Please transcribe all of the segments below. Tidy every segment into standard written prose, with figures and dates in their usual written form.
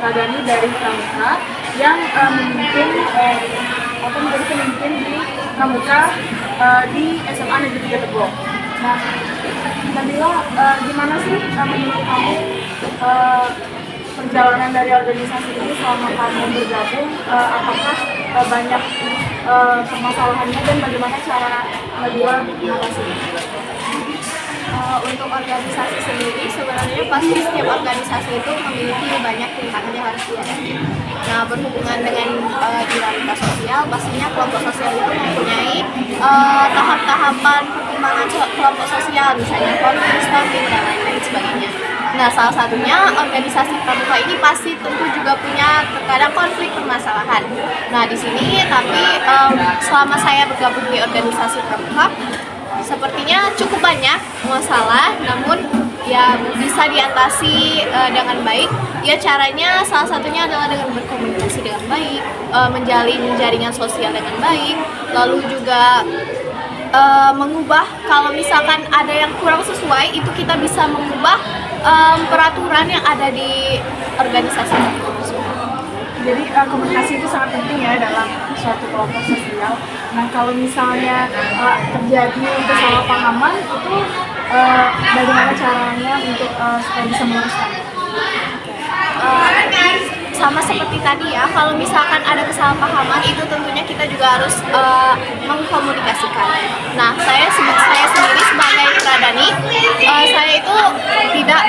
Radani dari Pramuka yang menjadi pemimpin di Pramuka di SMA Negeri 3 Tebong. Nah, Nabila, gimana sih menurut kamu perjalanan dari organisasi ini selama kamu bergabung? Apakah banyak permasalahannya dan bagaimana cara Nabila mengatasinya? Untuk organisasi sendiri sebenarnya pasti setiap organisasi itu memiliki banyak tingkatan yang harus dihadapi. Nah, berhubungan dengan dinamika sosial, pastinya kelompok sosial itu mempunyai tahap-tahapan perkembangan kelompok sosial, misalnya konflik, stalking, dan lain-lain sebagainya. Nah, salah satunya organisasi pramuka ini pasti tentu juga punya terkadang konflik permasalahan. Nah, di sini tapi selama saya bergabung di organisasi pramuka, sepertinya cukup banyak masalah, namun ya bisa diatasi dengan baik. Ya caranya salah satunya adalah dengan berkomunikasi dengan baik, menjalin jaringan sosial dengan baik, lalu juga mengubah kalau misalkan ada yang kurang sesuai itu kita bisa mengubah peraturan yang ada di organisasi. Jadi komunikasi itu sangat penting ya dalam suatu kelompok sosial. Nah, kalau misalnya terjadi kesalahpahaman itu bagaimana caranya untuk supaya bisa meluruskan? Sama seperti tadi ya, kalau misalkan ada kesalahpahaman itu tentunya kita juga harus mengkomunikasikan. Nah, saya sendiri sebagai Radani, saya itu tidak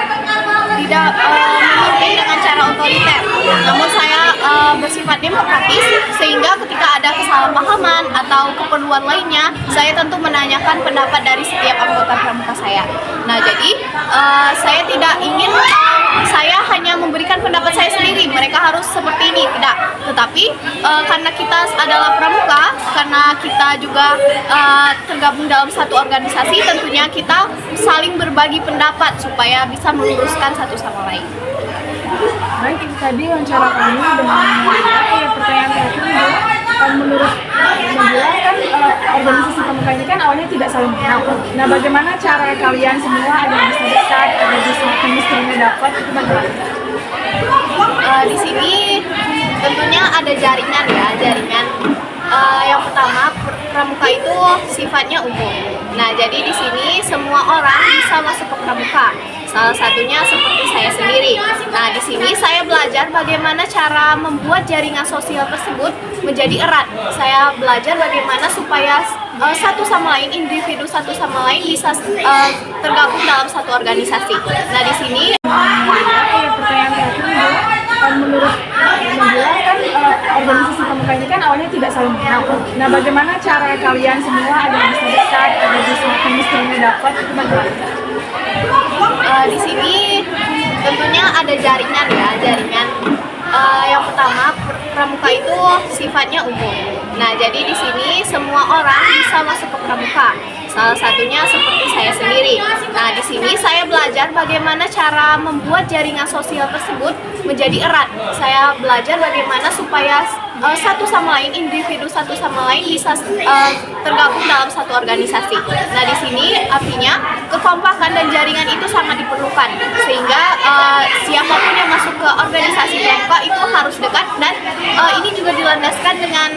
memimpin dengan cara otoriter, namun saya bersifat demokratis, sehingga ketika ada kesalahpahaman atau keperluan lainnya, saya tentu menanyakan pendapat dari setiap anggota pramuka saya. Nah, jadi saya tidak ingin saya hanya memberikan pendapat saya sendiri, mereka harus seperti ini, tidak. Tetapi karena kita adalah pramuka, karena kita juga tergabung dalam satu organisasi, tentunya kita saling berbagi pendapat supaya bisa meluruskan satu sama lain. Baik, itu tadi wawancara kami dengan pertanyaan terakhir. Menurut Nabila kan organisasi pramuka ini kan awalnya tidak saling kenal. Nah, bagaimana cara kalian semua agar bisa dekat, agar bisa chemistry-nya dapat, itu bagaimana? Di sini tentunya ada jaringan ya, jaringan. Yang pertama, pramuka itu sifatnya umum. Nah, jadi di sini semua orang bisa masuk ke pramuka. Salah satunya seperti saya sendiri. Nah, di sini saya belajar bagaimana cara membuat jaringan sosial tersebut menjadi erat. Saya belajar bagaimana supaya satu sama lain, individu satu sama lain bisa tergabung dalam satu organisasi. Nah, di sini pertanyaan terakhir. Menurut Nabila kan organisasi pramuka ini kan awalnya tidak saling kenal. Nah, bagaimana cara kalian semua agar bisa dekat, agar bisa chemistry-nya dapat, itu bagaimana? Di sini tentunya ada jaringan ya, jaringan. Yang pertama, pramuka itu sifatnya umum. Nah, jadi di sini semua orang bisa masuk ke pramuka. Salah satunya seperti saya sendiri. Nah, di sini saya belajar bagaimana cara membuat jaringan sosial tersebut menjadi erat. Saya belajar bagaimana supaya satu sama lain, individu satu sama lain bisa tergabung dalam satu organisasi. Nah, di sini artinya kekompakan dan jaringan itu sangat diperlukan, sehingga siapapun yang masuk ke organisasi pramuka itu harus dekat, dan ini juga dilandaskan dengan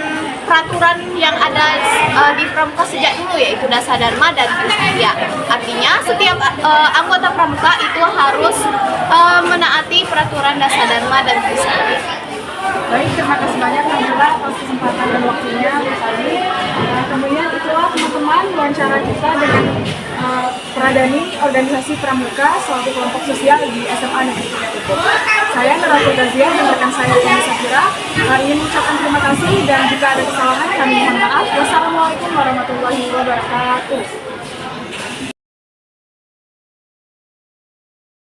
peraturan yang ada di pramuka sejak dulu, yaitu Dasar Dharma dan Trisatya. Artinya setiap anggota pramuka itu harus menaati peraturan Dasar Dharma dan Trisatya. Baik, terima kasih banyak Nabila atas kesempatan dan waktunya tadi. Kemudian itulah teman-teman wawancara kita dengan Radani organisasi pramuka suatu kelompok sosial di SMA Negeri 3 Tebong. Saya Nuratul Gazia dan rekan saya Tommy Safira ingin mengucapkan terima kasih, dan jika ada kesalahan kami mohon maaf. Wassalamualaikum warahmatullahi wabarakatuh.